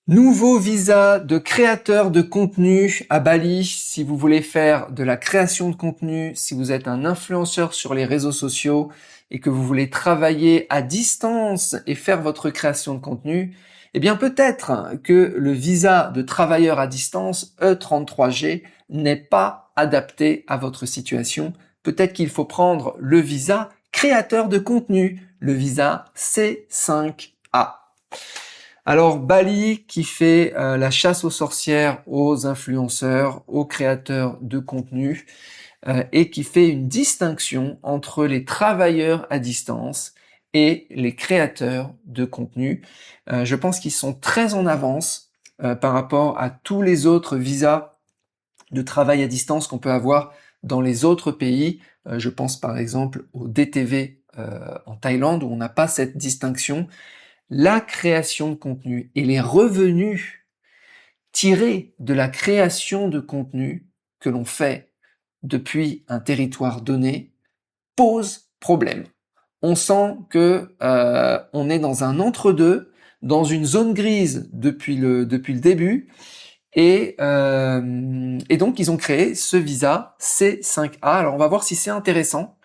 Nouveau visa de créateur de contenu à Bali. Si vous voulez faire de la création de contenu, si vous êtes un influenceur sur les réseaux sociaux et que vous voulez travailler à distance et faire votre création de contenu, eh bien peut-être que le visa de travailleur à distance E33G n'est pas adapté à votre situation. Peut-être qu'il faut prendre le visa créateur de contenu, le visa C5A. Alors Bali qui fait la chasse aux sorcières, aux influenceurs, aux créateurs de contenu et qui fait une distinction entre les travailleurs à distance et les créateurs de contenu. Je pense qu'ils sont très en avance par rapport à tous les autres visas de travail à distance qu'on peut avoir dans les autres pays. Je pense par exemple au DTV en Thaïlande où on n'a pas cette distinction. La création de contenu et les revenus tirés de la création de contenu que l'on fait depuis un territoire donné posent problème. On sent que on est dans un entre-deux, dans une zone grise depuis le début, et donc ils ont créé ce visa C5A. Alors on va voir si c'est intéressant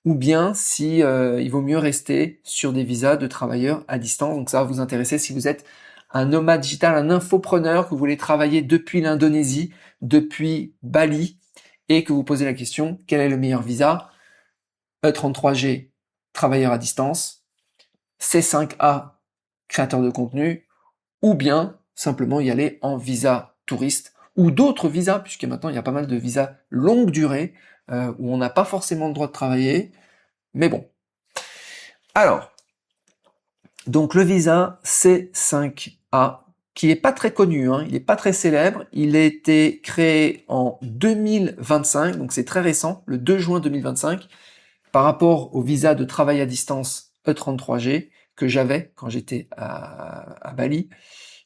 ou bien si il vaut mieux rester sur des visas de travailleurs à distance. Donc ça va vous intéresser si vous êtes un nomade digital, un infopreneur, que vous voulez travailler depuis l'Indonésie, depuis Bali, et que vous posez la question, quel est le meilleur visa? E33G, travailleur à distance, C5A, créateur de contenu, ou bien simplement y aller en visa touriste, ou d'autres visas, puisque maintenant il y a pas mal de visas longue durée, où on n'a pas forcément le droit de travailler, mais bon. Alors, donc le visa C5A, qui est pas très connu, hein, il est pas très célèbre, il a été créé en 2025, donc c'est très récent, le 2 juin 2025, par rapport au visa de travail à distance E33G que j'avais quand j'étais à Bali,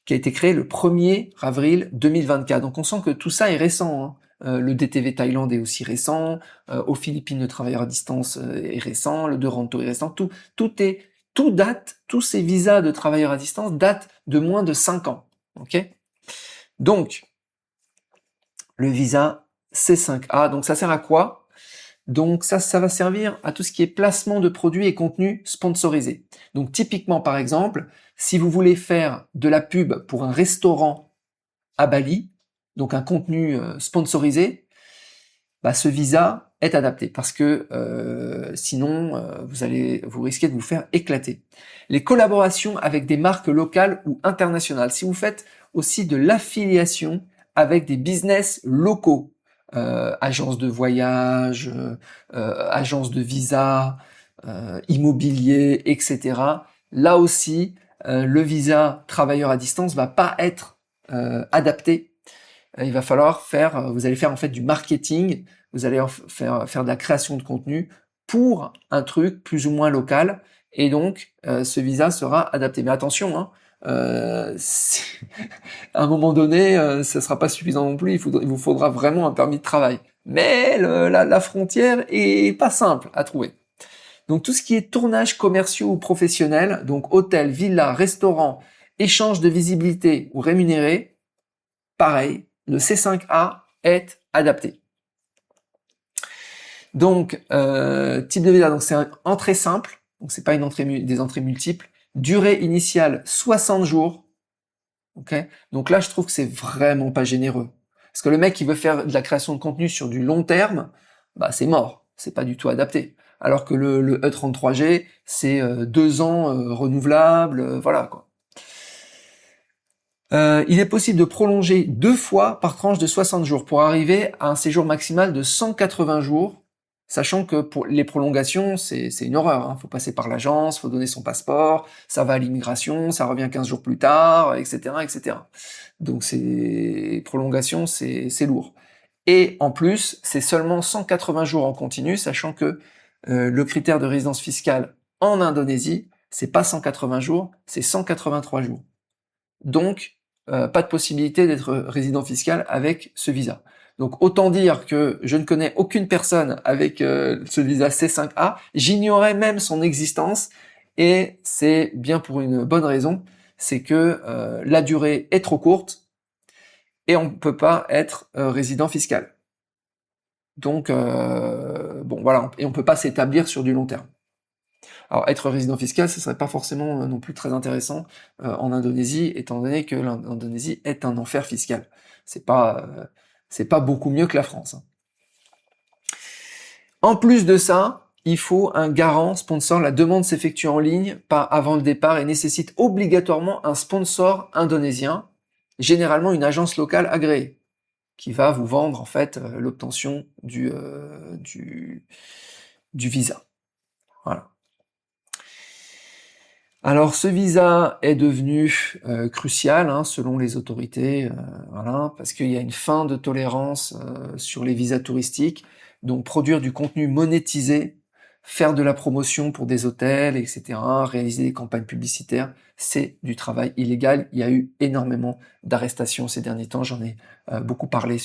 qui a été créé le 1er avril 2024. Donc on sent que tout ça est récent, hein. Le DTV Thaïlande est aussi récent, aux Philippines le travailleur à distance est récent, le Duranto est récent, tout date, tous ces visas de travailleurs à distance datent de moins de 5 ans. Ok? Donc, le visa C5A, donc ça sert à quoi? Donc ça va servir à tout ce qui est placement de produits et contenus sponsorisés. Donc typiquement par exemple, si vous voulez faire de la pub pour un restaurant à Bali, donc un contenu sponsorisé, bah, ce visa est adapté parce que sinon vous risquez de vous faire éclater. Les collaborations avec des marques locales ou internationales. Si vous faites aussi de l'affiliation avec des business locaux, agences de voyage, agences de visa, immobilier, etc. Là aussi, le visa travailleur à distance va pas être adapté. Il va falloir vous allez faire en fait du marketing, vous allez faire de la création de contenu pour un truc plus ou moins local, et donc ce visa sera adapté. Mais attention, hein, à un moment donné, ça sera pas suffisant non plus. Il vous faudra vraiment un permis de travail. Mais la frontière est pas simple à trouver. Donc tout ce qui est tournage commerciaux ou professionnels, donc hôtel, villa, restaurant, échange de visibilité ou rémunéré, pareil, le C5A est adapté. Donc, type de visa, donc c'est une entrée simple, donc c'est pas des entrées multiples. Durée initiale 60 jours. Ok. Donc là, je trouve que c'est vraiment pas généreux. Parce que le mec qui veut faire de la création de contenu sur du long terme, bah c'est mort, c'est pas du tout adapté. Alors que le E33G, c'est 2 ans renouvelable, voilà quoi. Il est possible de prolonger 2 fois par tranche de 60 jours pour arriver à un séjour maximal de 180 jours, sachant que pour les prolongations, c'est une horreur, hein. Faut passer par l'agence, faut donner son passeport, ça va à l'immigration, ça revient 15 jours plus tard, etc., etc. Donc prolongations, c'est lourd. Et en plus, c'est seulement 180 jours en continu, sachant que le critère de résidence fiscale en Indonésie, c'est pas 180 jours, c'est 183 jours. Donc, pas de possibilité d'être résident fiscal avec ce visa. Donc autant dire que je ne connais aucune personne avec ce visa C5A, j'ignorais même son existence, et c'est bien pour une bonne raison, c'est que la durée est trop courte et on ne peut pas être résident fiscal. Donc, bon, voilà, et on peut pas s'établir sur du long terme. Alors, être résident fiscal, ce serait pas forcément non plus très intéressant en Indonésie, étant donné que l'Indonésie est un enfer fiscal. C'est pas beaucoup mieux que la France, hein. En plus de ça, il faut un garant sponsor. La demande s'effectue en ligne, pas avant le départ, et nécessite obligatoirement un sponsor indonésien, généralement une agence locale agréée, qui va vous vendre en fait l'obtention du visa. Voilà. Alors ce visa est devenu crucial hein, selon les autorités, voilà, parce qu'il y a une fin de tolérance sur les visas touristiques, donc produire du contenu monétisé, faire de la promotion pour des hôtels, etc., réaliser des campagnes publicitaires, c'est du travail illégal. Il y a eu énormément d'arrestations ces derniers temps, j'en ai beaucoup parlé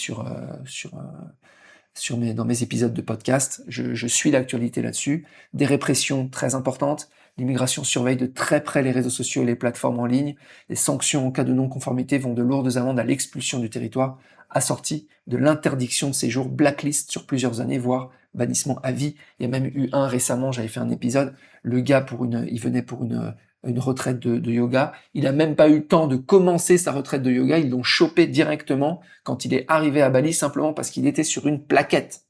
dans mes épisodes de podcast, je suis l'actualité là-dessus, des répressions très importantes. L'immigration surveille de très près les réseaux sociaux et les plateformes en ligne. Les sanctions en cas de non-conformité vont de lourdes amendes à l'expulsion du territoire, assorties de l'interdiction de séjour, blacklist sur plusieurs années, voire bannissement à vie. Il y a même eu un récemment, j'avais fait un épisode, le gars il venait pour une retraite de yoga. Il a même pas eu le temps de commencer sa retraite de yoga, ils l'ont chopé directement quand il est arrivé à Bali, simplement parce qu'il était sur une plaquette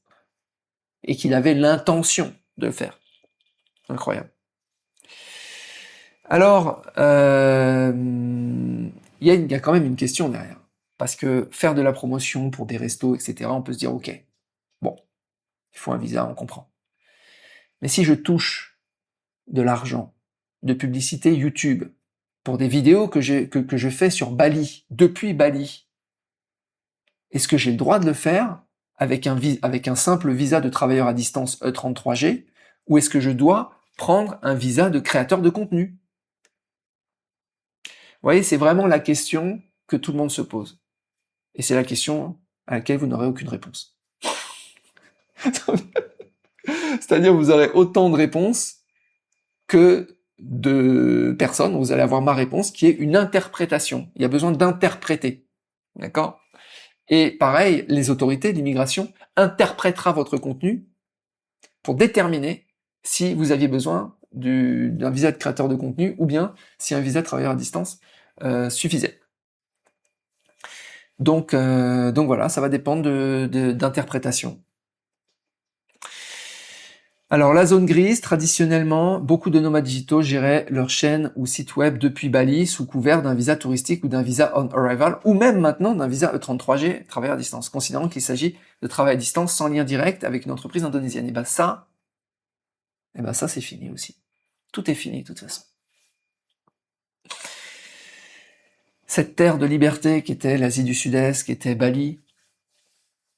et qu'il avait l'intention de le faire. Incroyable. Alors, il y a quand même une question derrière. Parce que faire de la promotion pour des restos, etc., on peut se dire, ok, bon, il faut un visa, on comprend. Mais si je touche de l'argent de publicité YouTube pour des vidéos que je fais sur Bali, depuis Bali, est-ce que j'ai le droit de le faire avec un simple visa de travailleur à distance E33G, ou est-ce que je dois prendre un visa de créateur de contenu? Vous voyez, c'est vraiment la question que tout le monde se pose. Et c'est la question à laquelle vous n'aurez aucune réponse. C'est-à-dire vous aurez autant de réponses que de personnes. Vous allez avoir ma réponse qui est une interprétation. Il y a besoin d'interpréter. D'accord? Et pareil, les autorités d'immigration interprétera votre contenu pour déterminer si vous aviez besoin d'un visa de créateur de contenu ou bien si un visa de travailleur à distance suffisait. Donc voilà, ça va dépendre d'interprétation. Alors la zone grise, traditionnellement, beaucoup de nomades digitaux géraient leur chaîne ou site web depuis Bali sous couvert d'un visa touristique ou d'un visa on arrival, ou même maintenant d'un visa E33G, travailleur à distance, considérant qu'il s'agit de travail à distance sans lien direct avec une entreprise indonésienne. Et ben ça c'est fini aussi. Tout est fini de toute façon. Cette terre de liberté qui était l'Asie du Sud-Est, qui était Bali,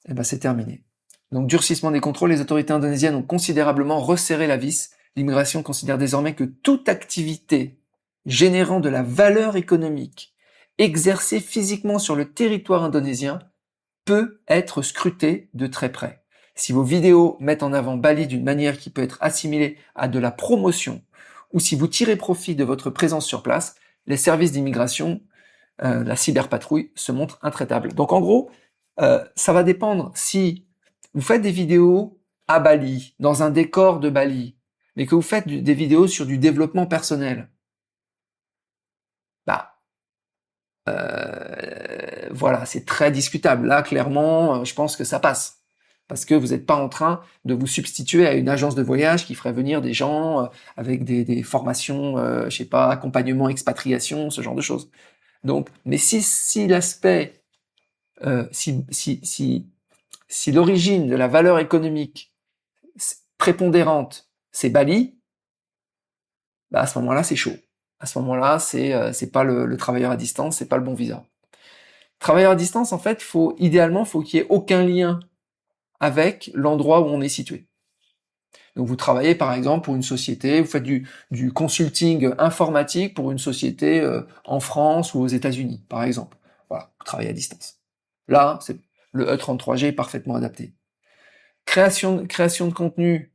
et ben c'est terminé. Donc durcissement des contrôles, les autorités indonésiennes ont considérablement resserré la vis. L'immigration considère désormais que toute activité générant de la valeur économique exercée physiquement sur le territoire indonésien peut être scrutée de très près. Si vos vidéos mettent en avant Bali d'une manière qui peut être assimilée à de la promotion, ou si vous tirez profit de votre présence sur place, les services d'immigration, la cyberpatrouille, se montrent intraitables. Donc en gros, ça va dépendre si vous faites des vidéos à Bali, dans un décor de Bali, mais que vous faites des vidéos sur du développement personnel. Voilà, c'est très discutable. Là, clairement, je pense que ça passe. Parce que vous n'êtes pas en train de vous substituer à une agence de voyage qui ferait venir des gens avec des formations, je sais pas, accompagnement, expatriation, ce genre de choses. Donc, mais si l'aspect, si l'origine de la valeur économique prépondérante, c'est Bali, à ce moment-là, c'est chaud. À ce moment-là, c'est pas le travailleur à distance, c'est pas le bon visa. Travailleur à distance, en fait, idéalement, faut qu'il y ait aucun lien avec l'endroit où on est situé. Donc vous travaillez par exemple pour une société, vous faites du consulting informatique pour une société en France ou aux États-Unis, par exemple. Voilà, vous travaillez à distance. Là, le E33G est parfaitement adapté. Création de contenu,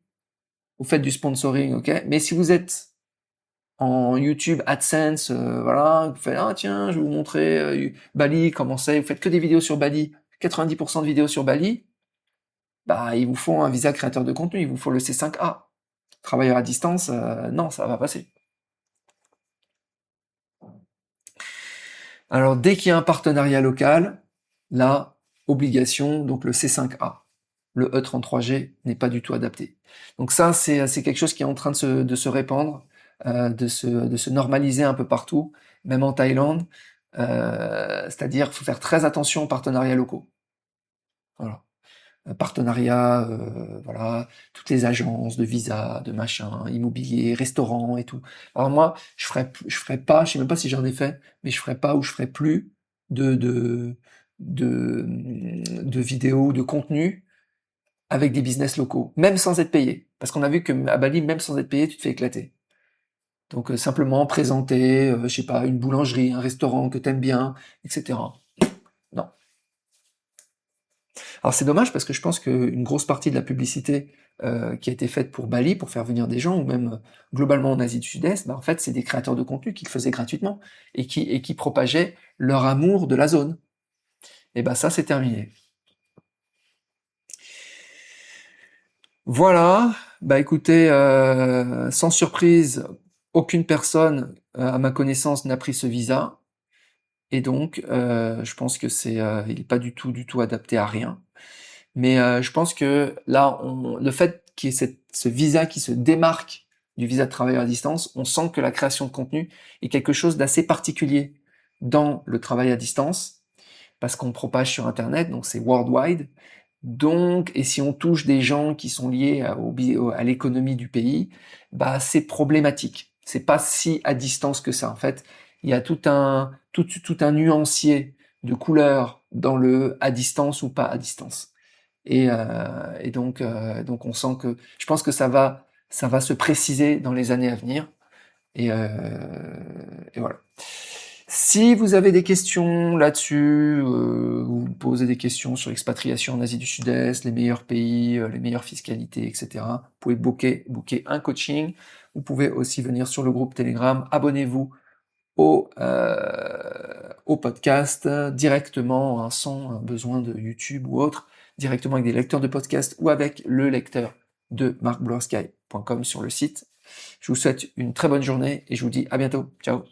vous faites du sponsoring, ok. Mais si vous êtes en YouTube AdSense, voilà, vous faites, ah tiens, je vais vous montrer Bali, comment c'est, vous faites que des vidéos sur Bali, 90% de vidéos sur Bali, bah il vous faut un visa créateur de contenu, il vous faut le C5A. Travailleur à distance, non, ça va pas passer. Alors dès qu'il y a un partenariat local, là, obligation, donc le C5A. Le E33G n'est pas du tout adapté. Donc ça, c'est quelque chose qui est en train de se répandre, de se normaliser un peu partout, même en Thaïlande. C'est-à-dire qu'il faut faire très attention aux partenariats locaux. Voilà. Partenariat, voilà, toutes les agences de visa, de machin, immobilier, restaurants et tout. Alors moi, je ferais pas, je sais même pas si j'en ai fait, mais je ferais pas ou je ferais plus de, de, de vidéos, de contenu avec des business locaux, même sans être payé. Parce qu'on a vu que à Bali, même sans être payé, tu te fais éclater. Donc simplement présenter, je sais pas, une boulangerie, un restaurant que t'aimes bien, etc. Non. Alors c'est dommage parce que je pense qu'une grosse partie de la publicité qui a été faite pour Bali, pour faire venir des gens, ou même globalement en Asie du Sud-Est, bah, en fait c'est des créateurs de contenu qui le faisaient gratuitement et qui propageaient leur amour de la zone. Et ben ça c'est terminé. Voilà, bah écoutez, sans surprise, aucune personne à ma connaissance n'a pris ce visa, et donc je pense que il est pas du tout adapté à rien. Mais je pense que là, le fait qu'il y ait ce visa qui se démarque du visa de travailleur à distance, on sent que la création de contenu est quelque chose d'assez particulier dans le travail à distance, parce qu'on propage sur Internet, donc c'est worldwide. Donc, et si on touche des gens qui sont liés à l'économie du pays, bah c'est problématique. C'est pas si à distance que ça. En fait, il y a tout un nuancier de couleurs dans le à distance ou pas à distance. Donc on sent que, je pense que ça va se préciser dans les années à venir. Et, euh, et voilà. Si vous avez des questions là-dessus, vous posez des questions sur l'expatriation en Asie du Sud-Est, les meilleurs pays, les meilleures fiscalités, etc., vous pouvez booker un coaching. Vous pouvez aussi venir sur le groupe Telegram. Abonnez-vous au podcast directement, hein, sans besoin de YouTube ou autre, directement avec des lecteurs de podcast ou avec le lecteur de markblursky.com sur le site. Je vous souhaite une très bonne journée et je vous dis à bientôt. Ciao.